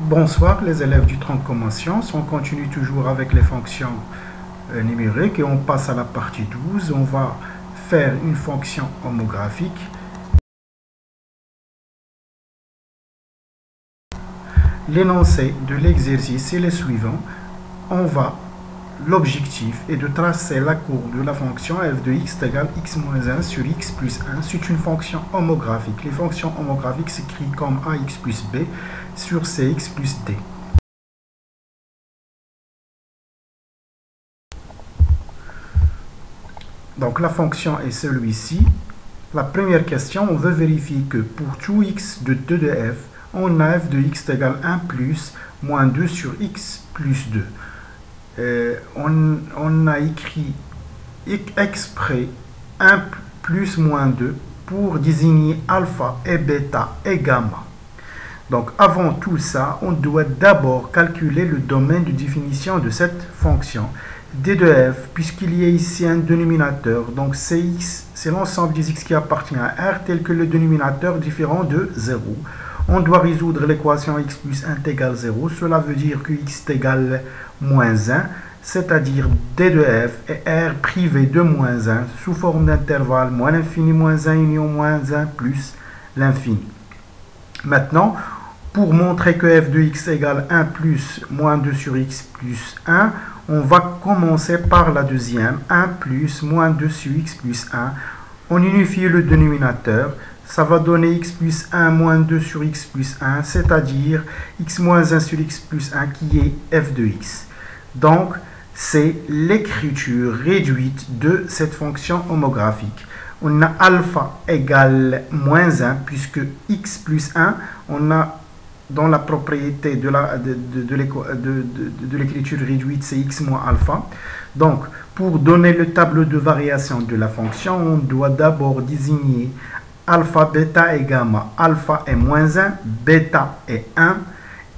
Bonsoir les élèves du tronc commun sciences, on continue toujours avec les fonctions numériques et on passe à la partie 12. On va faire une fonction homographique. L'énoncé de l'exercice est le suivant. L'objectif est de tracer la courbe de la fonction f de x égale x moins 1 sur x plus 1. C'est une fonction homographique. Les fonctions homographiques s'écrivent comme ax plus b sur cx plus d. Donc la fonction est celui-ci. La première question, on veut vérifier que pour tout x de 2 de f, on a f de x égale 1 plus moins 2 sur x plus 2. On a écrit exprès 1 plus moins 2 pour désigner alpha et bêta et gamma. Donc avant tout ça, on doit d'abord calculer le domaine de définition de cette fonction d de f, puisqu'il y a ici un dénominateur. Donc cx, c'est l'ensemble des x qui appartient à R tel que le dénominateur différent de 0. On doit résoudre l'équation x plus 1 égale 0. Cela veut dire que x égale moins 1, c'est-à-dire d de f est R privé de moins 1 sous forme d'intervalle moins l'infini moins 1 union moins 1 plus l'infini. Maintenant, pour montrer que f de x égale 1 plus moins 2 sur x plus 1, on va commencer par la deuxième, 1 plus moins 2 sur x plus 1. On unifie le dénominateur. Ça va donner x plus 1 moins 2 sur x plus 1, c'est-à-dire x moins 1 sur x plus 1 qui est f de x. Donc, c'est l'écriture réduite de cette fonction homographique. On a alpha égale moins 1, puisque x plus 1, on a dans la propriété de l'écriture réduite, c'est x moins alpha. Donc, pour donner le tableau de variation de la fonction, on doit d'abord désigner alpha, bêta et gamma. Alpha est moins 1, bêta est 1,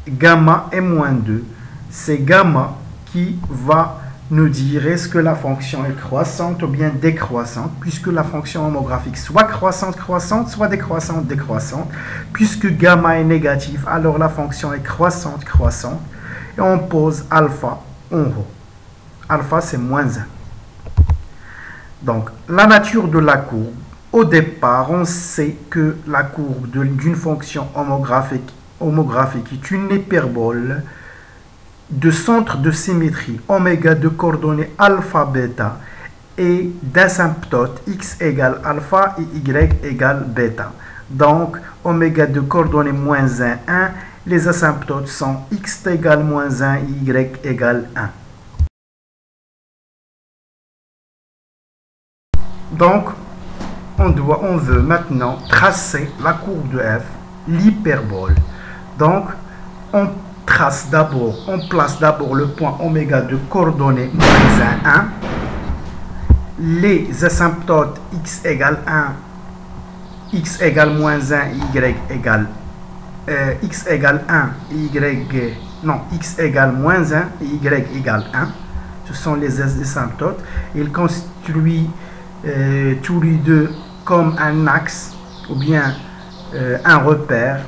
gamma est moins 2. C'est gamma qui va nous dire est-ce que la fonction est croissante ou bien décroissante, puisque la fonction homographique soit croissante, croissante, soit décroissante, décroissante. Puisque gamma est négatif, alors la fonction est croissante, croissante. Et on pose alpha en haut. Alpha, c'est moins 1. Donc, la nature de la courbe. Au départ, on sait que la courbe d'une fonction homographique est une hyperbole de centre de symétrie oméga de coordonnées alpha bêta et d'asymptote x égale alpha et y égale bêta. Donc, oméga de coordonnées moins 1, 1, les asymptotes sont x égale moins 1 et y égale 1. Donc, on veut maintenant tracer la courbe de f, l'hyperbole. Donc, on place d'abord le point oméga de coordonnées moins 1, 1. Les asymptotes x égale 1, x égale moins 1, y égale x égale 1, x égale moins 1 et y égale 1. Ce sont les asymptotes. Ils constituent tous les deux comme un axe ou bien un repère.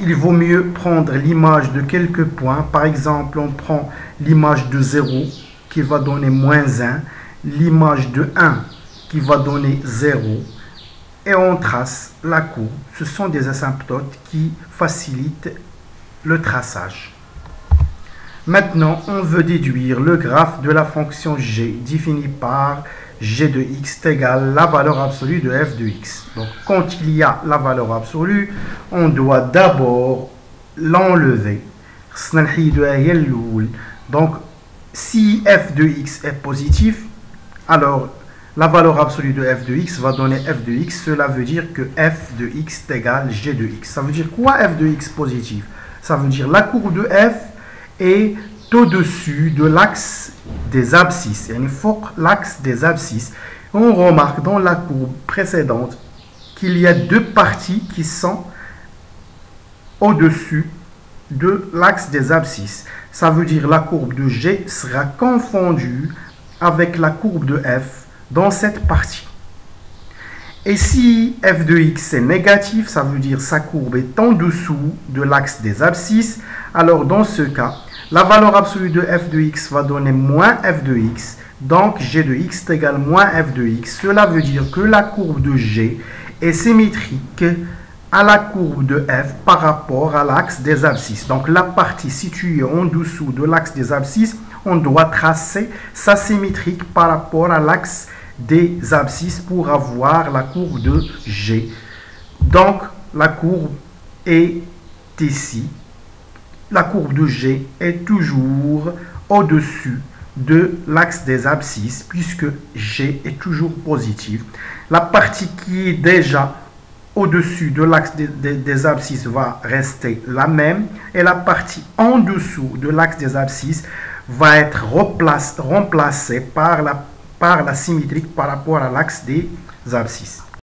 Il vaut mieux prendre l'image de quelques points. Par exemple, on prend l'image de 0 qui va donner moins 1, l'image de 1 qui va donner 0 et on trace la courbe. Ce sont des asymptotes qui facilitent le traçage. Maintenant, on veut déduire le graphe de la fonction g définie par g de x égale la valeur absolue de f de x. Donc, quand il y a la valeur absolue, on doit d'abord l'enlever. Donc, si f de x est positif, alors la valeur absolue de f de x va donner f de x. Cela veut dire que f de x égale g de x. Ça veut dire quoi f de x positif? Ça veut dire la courbe de f est au-dessus de l'axe des abscisses. Il faut l'axe des abscisses. On remarque dans la courbe précédente qu'il y a deux parties qui sont au-dessus de l'axe des abscisses. Ça veut dire la courbe de G sera confondue avec la courbe de F dans cette partie. Et si f de x est négatif, ça veut dire sa courbe est en dessous de l'axe des abscisses. Alors dans ce cas, la valeur absolue de f de x va donner moins f de x. Donc g de x est égal à moins f de x. Cela veut dire que la courbe de g est symétrique à la courbe de f par rapport à l'axe des abscisses. Donc la partie située en dessous de l'axe des abscisses, on doit tracer sa symétrique par rapport à l'axe des abscisses pour avoir la courbe de G. Donc la courbe est ici. La courbe de G est toujours au-dessus de l'axe des abscisses puisque G est toujours positif. La partie qui est déjà au-dessus de l'axe des abscisses va rester la même et la partie en dessous de l'axe des abscisses va être remplacée par la symétrique par rapport à l'axe des abscisses.